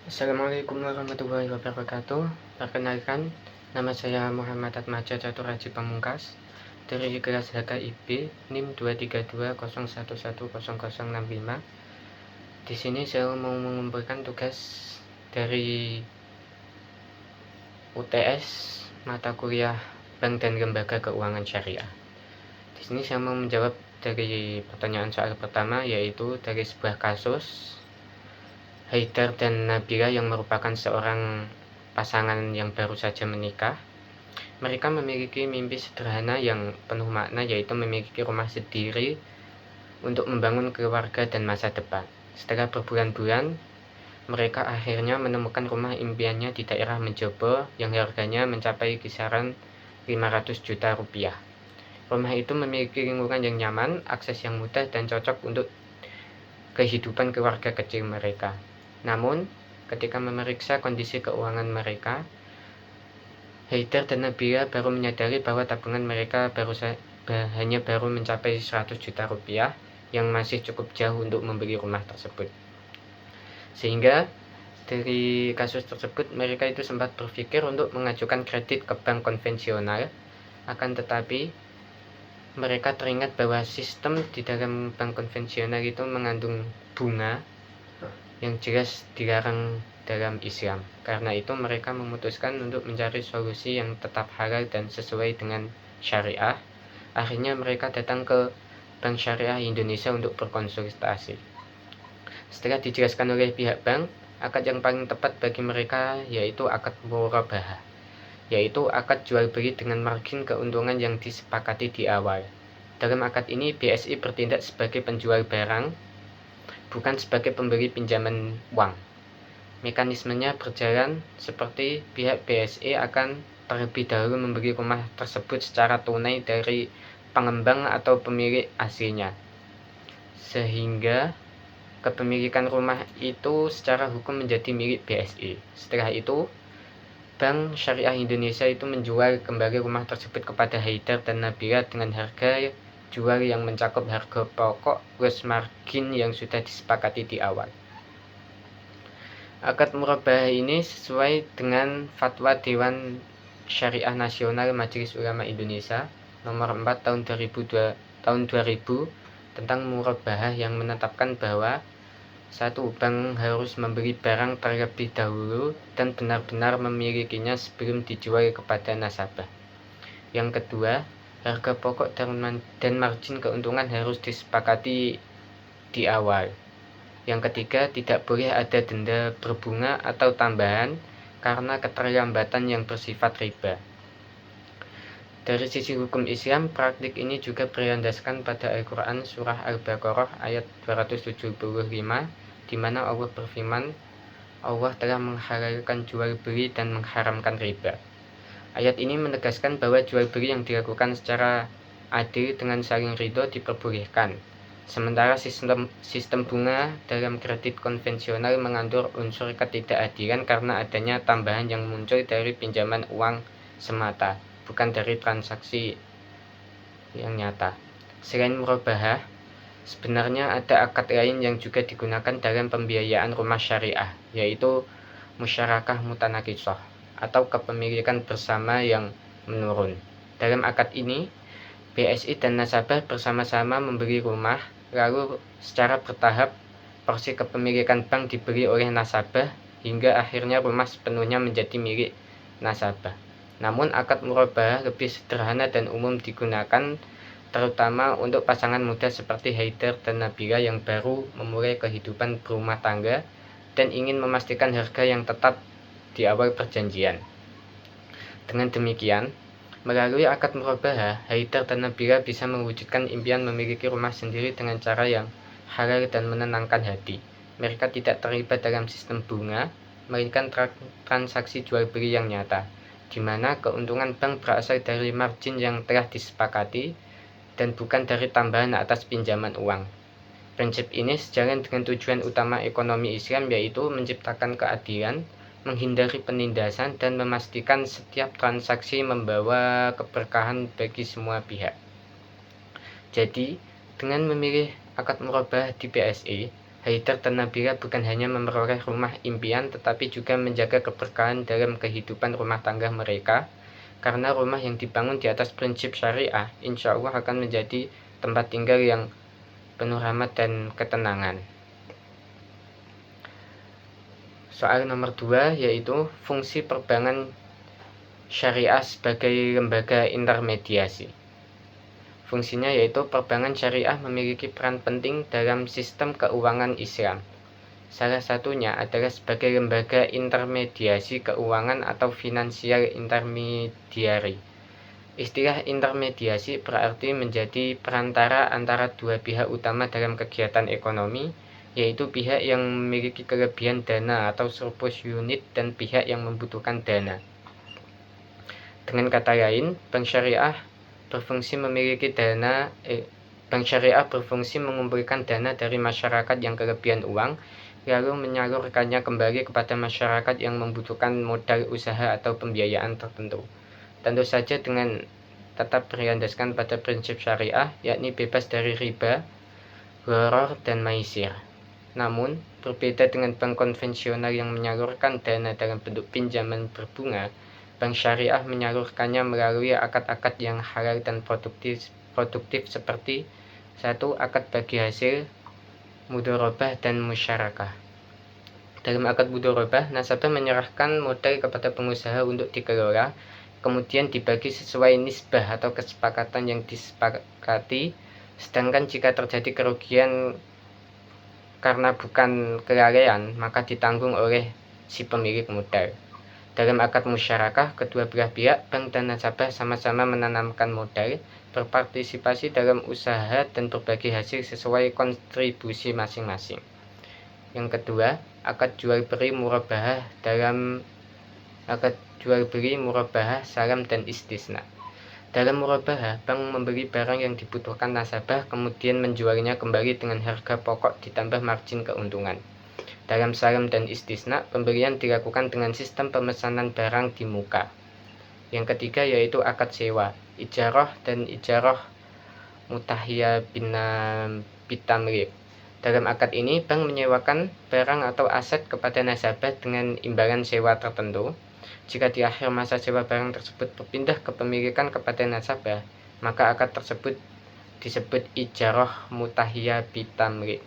Assalamualaikum warahmatullahi wabarakatuh. Perkenalkan, nama saya Muhammad Atmaja Catur Haji Pamungkas dari kelas HKIP NIM 23201100065. Di sini saya mau mengumpulkan tugas dari UTS mata kuliah Bank dan Lembaga Keuangan Syariah. Di sini saya mau menjawab dari pertanyaan soal pertama, yaitu dari sebuah kasus Haidar dan Nabila yang merupakan seorang pasangan yang baru saja menikah. Mereka memiliki mimpi sederhana yang penuh makna, yaitu memiliki rumah sendiri untuk membangun keluarga dan masa depan. Setelah berbulan-bulan, mereka akhirnya menemukan rumah impiannya di daerah Mejobo yang harganya mencapai kisaran 500 juta rupiah. Rumah itu memiliki lingkungan yang nyaman, akses yang mudah, dan cocok untuk kehidupan keluarga kecil mereka. Namun, ketika memeriksa kondisi keuangan mereka, Haidar dan Nabila baru menyadari bahwa tabungan mereka hanya baru mencapai 100 juta rupiah yang masih cukup jauh untuk membeli rumah tersebut. Sehingga dari kasus tersebut mereka itu sempat berpikir untuk mengajukan kredit ke bank konvensional, akan tetapi mereka teringat bahwa sistem di dalam bank konvensional itu mengandung bunga yang jelas dilarang dalam Islam. Karena itu mereka memutuskan untuk mencari solusi yang tetap halal dan sesuai dengan syariah. Akhirnya mereka datang ke Bank Syariah Indonesia untuk berkonsultasi. Setelah dijelaskan oleh pihak bank, akad yang paling tepat bagi mereka yaitu akad murabahah, yaitu akad jual beli dengan margin keuntungan yang disepakati di awal. Dalam akad ini BSI bertindak sebagai penjual barang, bukan sebagai pemberi pinjaman uang. Mekanismenya berjalan seperti pihak BSI akan terlebih dahulu membeli rumah tersebut secara tunai dari pengembang atau pemilik aslinya, sehingga kepemilikan rumah itu secara hukum menjadi milik BSI. Setelah itu, Bank Syariah Indonesia itu menjual kembali rumah tersebut kepada Haidar dan Nabila dengan harga jual yang mencakup harga pokok plus margin yang sudah disepakati di awal. Akad murabahah ini sesuai dengan Fatwa Dewan Syariah Nasional Majelis Ulama Indonesia nomor 4 tahun 2000 tentang murabahah yang menetapkan bahwa satu, bank harus membeli barang terlebih dahulu dan benar-benar memilikinya sebelum dijual kepada nasabah. Yang kedua, harga pokok dan margin keuntungan harus disepakati di awal. Yang ketiga, tidak boleh ada denda berbunga atau tambahan karena keterlambatan yang bersifat riba. Dari sisi hukum Islam, praktik ini juga berlandaskan pada Al-Quran Surah Al-Baqarah ayat 275, di mana Allah berfirman, Allah telah menghalalkan jual beli dan mengharamkan riba. Ayat ini menegaskan bahwa jual beli yang dilakukan secara adil dengan saling ridho diperbolehkan. Sementara sistem bunga dalam kredit konvensional mengandung unsur ketidakadilan karena adanya tambahan yang muncul dari pinjaman uang semata, bukan dari transaksi yang nyata. Selain murabahah, sebenarnya ada akad lain yang juga digunakan dalam pembiayaan rumah syariah, yaitu musyarakah mutanakisah atau kepemilikan bersama yang menurun. Dalam akad ini, BSI dan nasabah bersama-sama membeli rumah, lalu secara bertahap porsi kepemilikan bank dibeli oleh nasabah hingga akhirnya rumah sepenuhnya menjadi milik nasabah. Namun akad murabahah lebih sederhana dan umum digunakan terutama untuk pasangan muda seperti Haidar dan Nabila yang baru memulai kehidupan berumah tangga dan ingin memastikan harga yang tetap di awal perjanjian. Dengan demikian, melalui akad murabahah, Haidar dan Nabila bisa mewujudkan impian memiliki rumah sendiri dengan cara yang halal dan menenangkan hati. Mereka tidak terlibat dalam sistem bunga, melainkan transaksi jual beli yang nyata, di mana keuntungan bank berasal dari margin yang telah disepakati dan bukan dari tambahan atas pinjaman uang. Prinsip ini sejalan dengan tujuan utama ekonomi Islam, yaitu menciptakan keadilan, menghindari penindasan, dan memastikan setiap transaksi membawa keberkahan bagi semua pihak. Jadi, dengan memilih akad murabahah di BSI, Haider dan Nabila bukan hanya memperoleh rumah impian, tetapi juga menjaga keberkahan dalam kehidupan rumah tangga mereka. Karena rumah yang dibangun di atas prinsip syariah, insya Allah akan menjadi tempat tinggal yang penuh rahmat dan ketenangan. Soal nomor 2 yaitu fungsi perbankan syariah sebagai lembaga intermediasi. Fungsinya yaitu perbankan syariah memiliki peran penting dalam sistem keuangan Islam. Salah satunya adalah sebagai lembaga intermediasi keuangan atau finansial intermediary. Istilah intermediasi berarti menjadi perantara antara dua pihak utama dalam kegiatan ekonomi, yaitu pihak yang memiliki kelebihan dana atau surplus unit dan pihak yang membutuhkan dana. Dengan kata lain, bank syariah berfungsi mengumpulkan dana dari masyarakat yang kelebihan uang, lalu menyalurkannya kembali kepada masyarakat yang membutuhkan modal usaha atau pembiayaan tertentu. Tentu saja dengan tetap berlandaskan pada prinsip syariah, yakni bebas dari riba, gharar, dan maisir. Namun, berbeda dengan bank konvensional yang menyalurkan dana dalam bentuk pinjaman berbunga, bank syariah menyalurkannya melalui akad-akad yang halal dan produktif seperti 1. Akad bagi hasil, mudharabah, dan musyarakah. Dalam akad mudharabah, nasabah menyerahkan modal kepada pengusaha untuk dikelola, kemudian dibagi sesuai nisbah atau kesepakatan yang disepakati, sedangkan jika terjadi kerugian karena bukan kelalaian, maka ditanggung oleh si pemilik modal. Dalam akad musyarakah, kedua belah pihak, bank dan nasabah sama-sama menanamkan modal, berpartisipasi dalam usaha dan berbagi hasil sesuai kontribusi masing-masing. Yang kedua, akad jual beli murabahah. Dalam akad jual beli murabahah, salam dan istisna. Dalam murabahah, bank membeli barang yang dibutuhkan nasabah, kemudian menjualnya kembali dengan harga pokok ditambah margin keuntungan. Dalam salam dan istisna, pembelian dilakukan dengan sistem pemesanan barang di muka. Yang ketiga yaitu akad sewa, ijarah dan ijarah mutahiyah bitamlik. Dalam akad ini, bank menyewakan barang atau aset kepada nasabah dengan imbalan sewa tertentu. Jika di akhir masa sewa barang tersebut berpindah kepemilikan kepada nasabah, maka akad tersebut disebut ijarah mutahiyah bitamlik.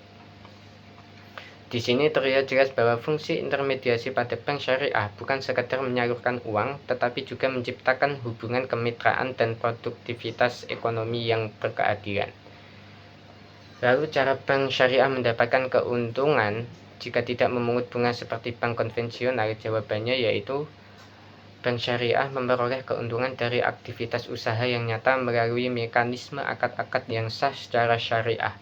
Di sini terlihat jelas bahwa fungsi intermediasi pada bank syariah bukan sekadar menyalurkan uang, tetapi juga menciptakan hubungan kemitraan dan produktivitas ekonomi yang berkeadilan. Lalu cara bank syariah mendapatkan keuntungan jika tidak memungut bunga seperti bank konvensional? Jawabannya yaitu bank syariah memperoleh keuntungan dari aktivitas usaha yang nyata melalui mekanisme akad-akad yang sah secara syariah.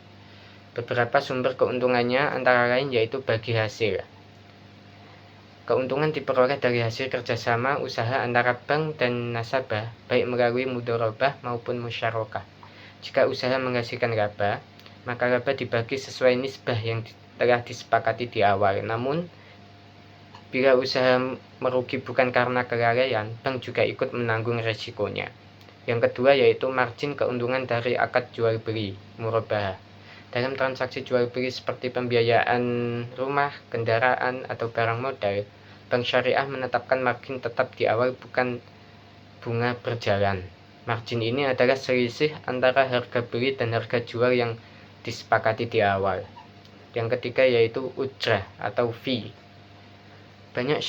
Beberapa sumber keuntungannya antara lain yaitu bagi hasil. Keuntungan diperoleh dari hasil kerjasama usaha antara bank dan nasabah, baik melalui mudharabah maupun musyarakah. Jika usaha menghasilkan laba, maka laba dibagi sesuai nisbah yang telah disepakati di awal. Namun, bila usaha merugi bukan karena kelalaian, bank juga ikut menanggung resikonya. Yang kedua yaitu margin keuntungan dari akad jual beli murabahah. Dalam transaksi jual beli seperti pembiayaan rumah, kendaraan, atau barang modal, bank syariah menetapkan margin tetap di awal, bukan bunga berjalan. Margin ini adalah selisih antara harga beli dan harga jual yang disepakati di awal. Yang ketiga yaitu ujrah atau fee. Bank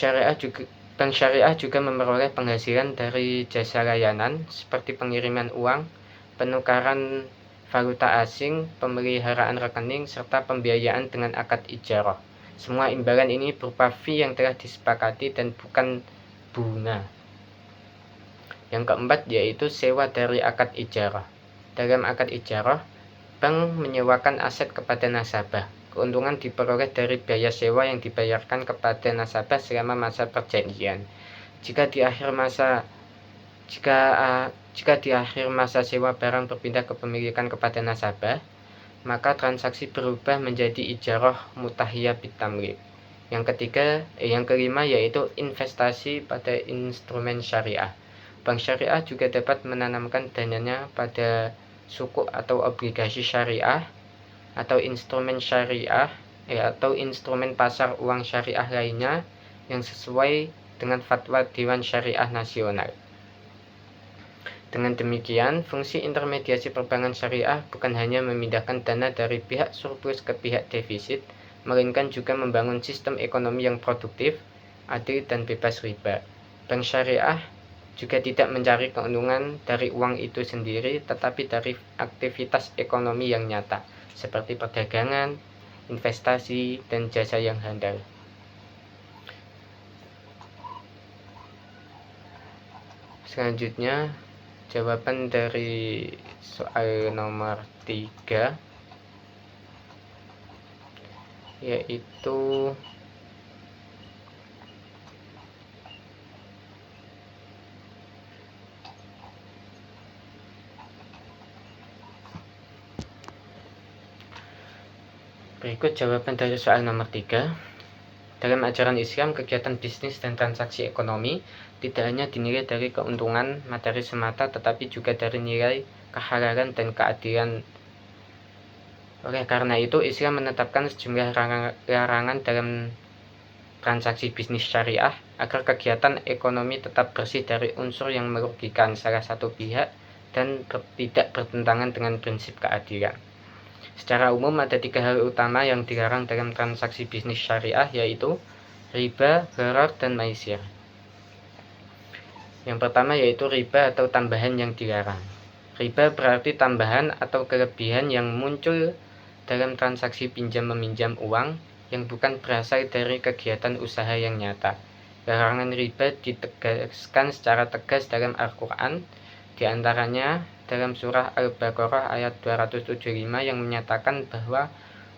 syariah juga memperoleh penghasilan dari jasa layanan seperti pengiriman uang, penukaran valuta asing, pemeliharaan rekening, serta pembiayaan dengan akad ijarah. Semua imbalan ini berupa fee yang telah disepakati dan bukan bunga. Yang keempat yaitu sewa dari akad ijarah. Dalam akad ijarah, bank menyewakan aset kepada nasabah. Keuntungan diperoleh dari biaya sewa yang dibayarkan kepada nasabah selama masa perjanjian. Jika di akhir masa sewa barang berpindah kepemilikan kepada nasabah, maka transaksi berubah menjadi ijarah mutahiyah bitamlik. Yang kelima yaitu investasi pada instrumen syariah. Bank syariah juga dapat menanamkan dananya pada sukuk atau obligasi syariah atau instrumen syariah atau instrumen pasar uang syariah lainnya yang sesuai dengan fatwa Dewan Syariah Nasional. Dengan demikian, fungsi intermediasi perbankan syariah bukan hanya memindahkan dana dari pihak surplus ke pihak defisit, melainkan juga membangun sistem ekonomi yang produktif, adil, dan bebas riba. Bank syariah juga tidak mencari keuntungan dari uang itu sendiri, tetapi dari aktivitas ekonomi yang nyata, seperti perdagangan, investasi, dan jasa yang handal. Selanjutnya, jawaban dari soal nomor 3 yaitu berikut jawaban dari soal nomor 3. Dalam ajaran Islam, kegiatan bisnis dan transaksi ekonomi tidak hanya dinilai dari keuntungan materi semata, tetapi juga dari nilai kehalalan dan keadilan. Oleh karena itu, Islam menetapkan sejumlah larangan dalam transaksi bisnis syariah agar kegiatan ekonomi tetap bersih dari unsur yang merugikan salah satu pihak dan tidak bertentangan dengan prinsip keadilan. Secara umum ada 3 hal utama yang dilarang dalam transaksi bisnis syariah, yaitu riba, gharar, dan maisir. Yang pertama yaitu riba atau tambahan yang dilarang. Riba berarti tambahan atau kelebihan yang muncul dalam transaksi pinjam-meminjam uang yang bukan berasal dari kegiatan usaha yang nyata. Larangan riba ditegaskan secara tegas dalam Al-Quran, di antaranya dalam surah Al-Baqarah ayat 275 yang menyatakan bahwa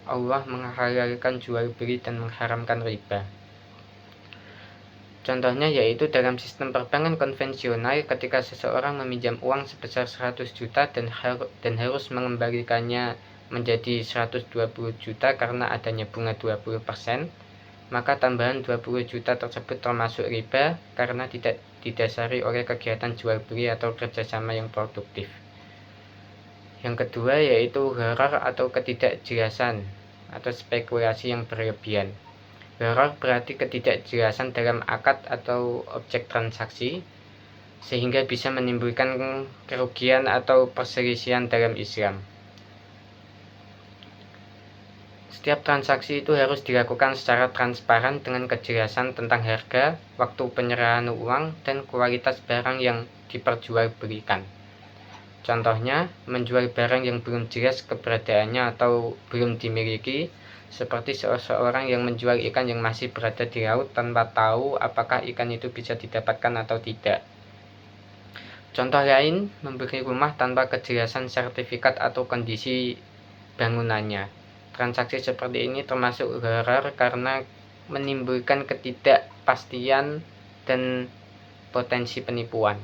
Allah menghalalkan jual beli dan mengharamkan riba. Contohnya yaitu dalam sistem perbankan konvensional, ketika seseorang meminjam uang sebesar 100 juta dan harus mengembalikannya menjadi 120 juta karena adanya bunga 20%, maka tambahan 20 juta tersebut termasuk riba karena tidak didasari oleh kegiatan jual beli atau kerjasama yang produktif. Yang kedua yaitu gharar atau ketidakjelasan atau spekulasi yang berlebihan. Gharar berarti ketidakjelasan dalam akad atau objek transaksi, sehingga bisa menimbulkan kerugian atau perselisihan dalam Islam. Setiap transaksi itu harus dilakukan secara transparan dengan kejelasan tentang harga, waktu penyerahan uang, dan kualitas barang yang diperjualbelikan. Contohnya, menjual barang yang belum jelas keberadaannya atau belum dimiliki, seperti seseorang yang menjual ikan yang masih berada di laut tanpa tahu apakah ikan itu bisa didapatkan atau tidak. Contoh lain, membeli rumah tanpa kejelasan sertifikat atau kondisi bangunannya. Transaksi seperti ini termasuk gharar karena menimbulkan ketidakpastian dan potensi penipuan.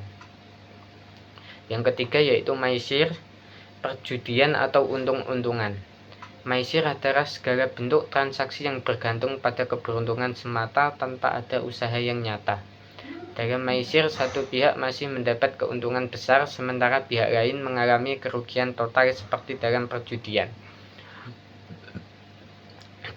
Yang ketiga yaitu maisir, perjudian atau untung-untungan. Maisir adalah segala bentuk transaksi yang bergantung pada keberuntungan semata tanpa ada usaha yang nyata. Dalam maisir, satu pihak masih mendapat keuntungan besar sementara pihak lain mengalami kerugian total seperti dalam perjudian.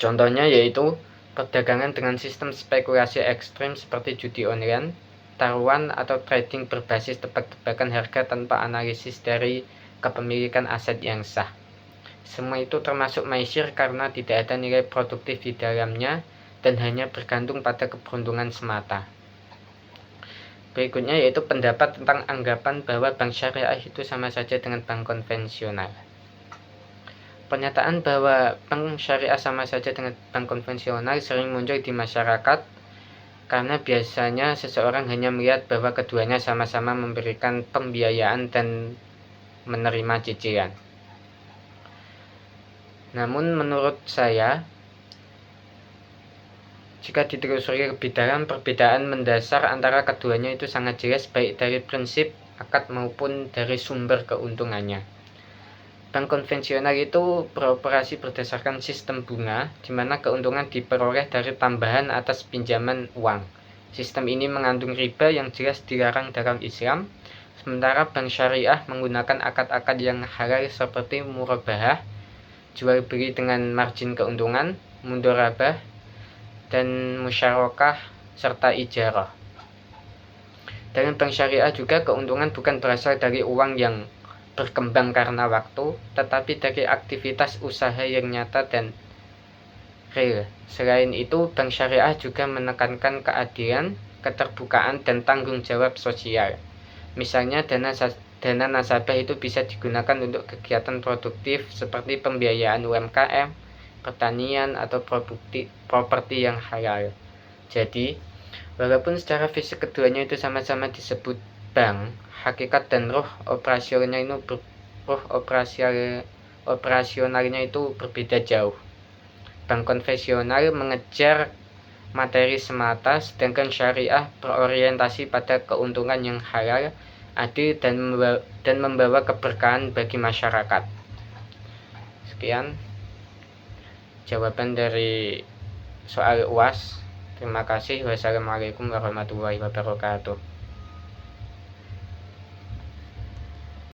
Contohnya yaitu perdagangan dengan sistem spekulasi ekstrim seperti judi online, taruhan, atau trading berbasis tebak-tebakan harga tanpa analisis dari kepemilikan aset yang sah. Semua itu termasuk maisir karena tidak ada nilai produktif di dalamnya dan hanya bergantung pada keberuntungan semata. Berikutnya yaitu pendapat tentang anggapan bahwa bank syariah itu sama saja dengan bank konvensional. Pernyataan bahwa bank syariah sama saja dengan bank konvensional sering muncul di masyarakat karena biasanya seseorang hanya melihat bahwa keduanya sama-sama memberikan pembiayaan dan menerima cicilan. Namun menurut saya, jika ditelusuri lebih dalam, perbedaan mendasar antara keduanya itu sangat jelas baik dari prinsip akad maupun dari sumber keuntungannya. Bank konvensional itu beroperasi berdasarkan sistem bunga, di mana keuntungan diperoleh dari tambahan atas pinjaman uang. Sistem ini mengandung riba yang jelas dilarang dalam Islam, sementara bank syariah menggunakan akad-akad yang halal seperti murabahah, jual beli dengan margin keuntungan, mudharabah, dan musyarakah serta ijarah. Dalam bank syariah juga keuntungan bukan berasal dari uang yang berkembang karena waktu, tetapi dari aktivitas usaha yang nyata dan real. Selain itu, bank syariah juga menekankan keadilan, keterbukaan, dan tanggung jawab sosial. Misalnya dana nasabah itu bisa digunakan untuk kegiatan produktif seperti pembiayaan UMKM, pertanian, atau properti yang halal. Jadi, walaupun secara fisik keduanya itu sama-sama disebut bank, hakikat dan roh operasionalnya itu berbeda jauh. Bank konvensional mengejar materi semata, sedangkan syariah berorientasi pada keuntungan yang halal, adil, dan membawa keberkahan bagi masyarakat. Sekian jawaban dari soal UAS. Terima kasih. Wassalamualaikum warahmatullahi wabarakatuh.